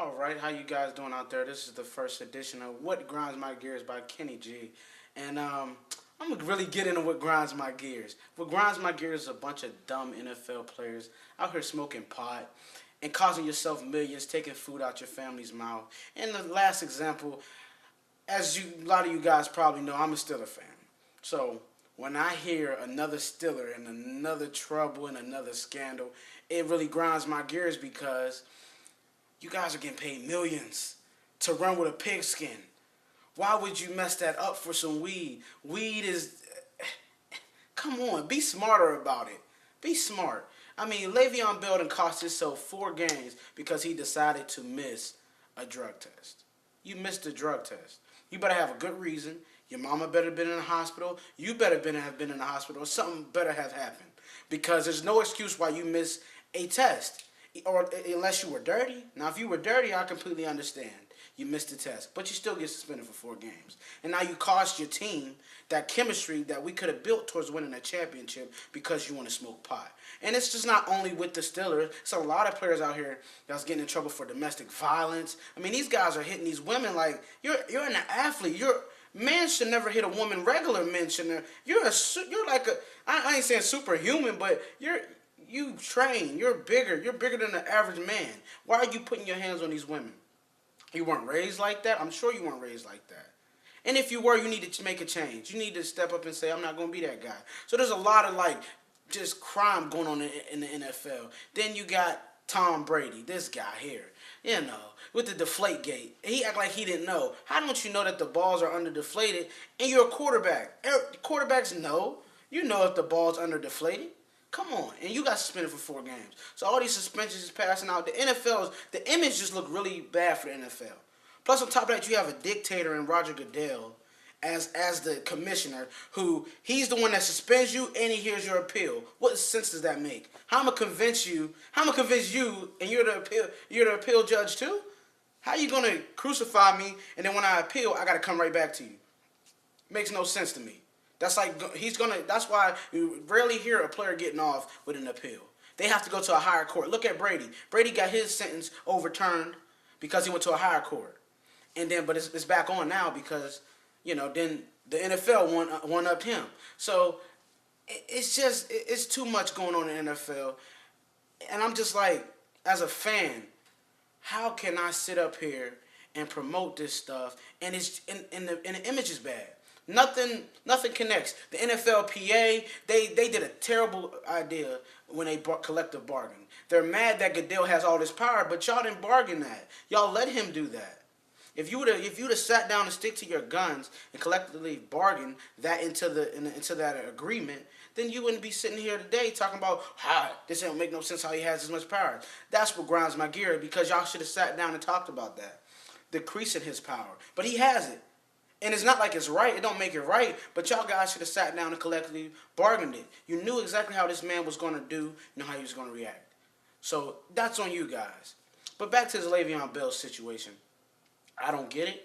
All right, how you guys doing out there? This is the first edition of What Grinds My Gears by Kenny G. And I'm going to really get into what grinds my gears. What grinds my gears is a bunch of dumb NFL players out here smoking pot and causing yourself millions, taking food out your family's mouth. And the last example, a lot of you guys probably know, I'm a Steeler fan. So when I hear another Steeler and another trouble and another scandal, it really grinds my gears because you guys are getting paid millions to run with a pigskin. Why would you mess that up for some weed? Weed is... Come on, be smarter about it. Be smart. I mean, Le'Veon Bell done cost himself 4 games because he decided to miss a drug test. You missed a drug test. You better have a good reason. Your mama better have been in the hospital. You better have been in the hospital. Or something better have happened. Because there's no excuse why you miss a test. Or unless you were dirty. Now, if you were dirty, I completely understand. You missed the test. But you still get suspended for 4 games. And now you cost your team that chemistry that we could have built towards winning a championship because you want to smoke pot. And it's just not only with the Steelers. It's a lot of players out here that's getting in trouble for domestic violence. I mean, these guys are hitting these women like, you're an athlete. Men should never hit a woman. Regular men should never. You're like a, I ain't saying superhuman, but you train. You're bigger. You're bigger than the average man. Why are you putting your hands on these women? You weren't raised like that? I'm sure you weren't raised like that. And if you were, you need to make a change. You need to step up and say, I'm not going to be that guy. So there's a lot of, just crime going on in the NFL. Then you got Tom Brady, this guy here, with the deflate gate. He act like he didn't know. How don't you know that the balls are under deflated and you're a quarterback? Quarterbacks know. You know if the ball's under deflated. Come on. And you got suspended for 4 games. So all these suspensions is passing out. The image just looked really bad for the NFL. Plus, on top of that, you have a dictator in Roger Goodell as the commissioner, who he's the one that suspends you and he hears your appeal. What sense does that make? How am I convince you, and you're the appeal judge too? How are you gonna crucify me and then when I appeal, I gotta come right back to you? Makes no sense to me. That's why you rarely hear a player getting off with an appeal. They have to go to a higher court. Look at Brady. Brady got his sentence overturned because he went to a higher court. But it's back on now because, then the NFL one-upped him. So it's too much going on in the NFL. And I'm just like, as a fan, how can I sit up here and promote this stuff and the image is bad? Nothing connects. The NFLPA, they did a terrible idea when they brought collective bargaining. They're mad that Goodell has all this power, but y'all didn't bargain that. Y'all let him do that. If you'd have sat down and stick to your guns and collectively bargain that into that agreement, then you wouldn't be sitting here today talking about how this don't make no sense how he has this much power. That's what grinds my gear because y'all should have sat down and talked about that, decreasing his power. But he has it. And it's not like it's right. It don't make it right. But y'all guys should have sat down and collectively bargained it. You knew exactly how this man was going to do, how he was going to react. So that's on you guys. But back to the Le'Veon Bell situation. I don't get it.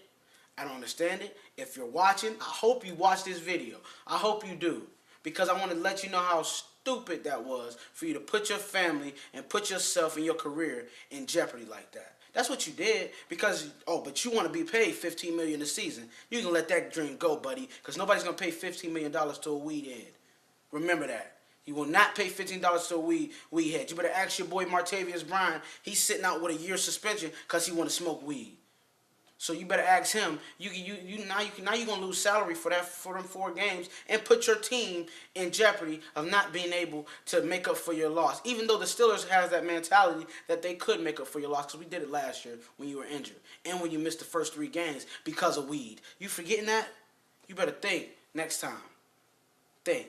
I don't understand it. If you're watching, I hope you watch this video. I hope you do. Because I want to let you know how stupid that was for you to put your family and put yourself and your career in jeopardy like that. That's what you did because, but you want to be paid $15 million a season. You can let that dream go, buddy, because nobody's going to pay $15 million to a weed head. Remember that. You will not pay $15 to a weed head. You better ask your boy Martavius Bryant. He's sitting out with a year suspension because he want to smoke weed. So you better ask him. Now you're gonna lose salary for them 4 games and put your team in jeopardy of not being able to make up for your loss. Even though the Steelers has that mentality that they could make up for your loss because we did it last year when you were injured and when you missed the first 3 games because of weed. You forgetting that? You better think next time. Think.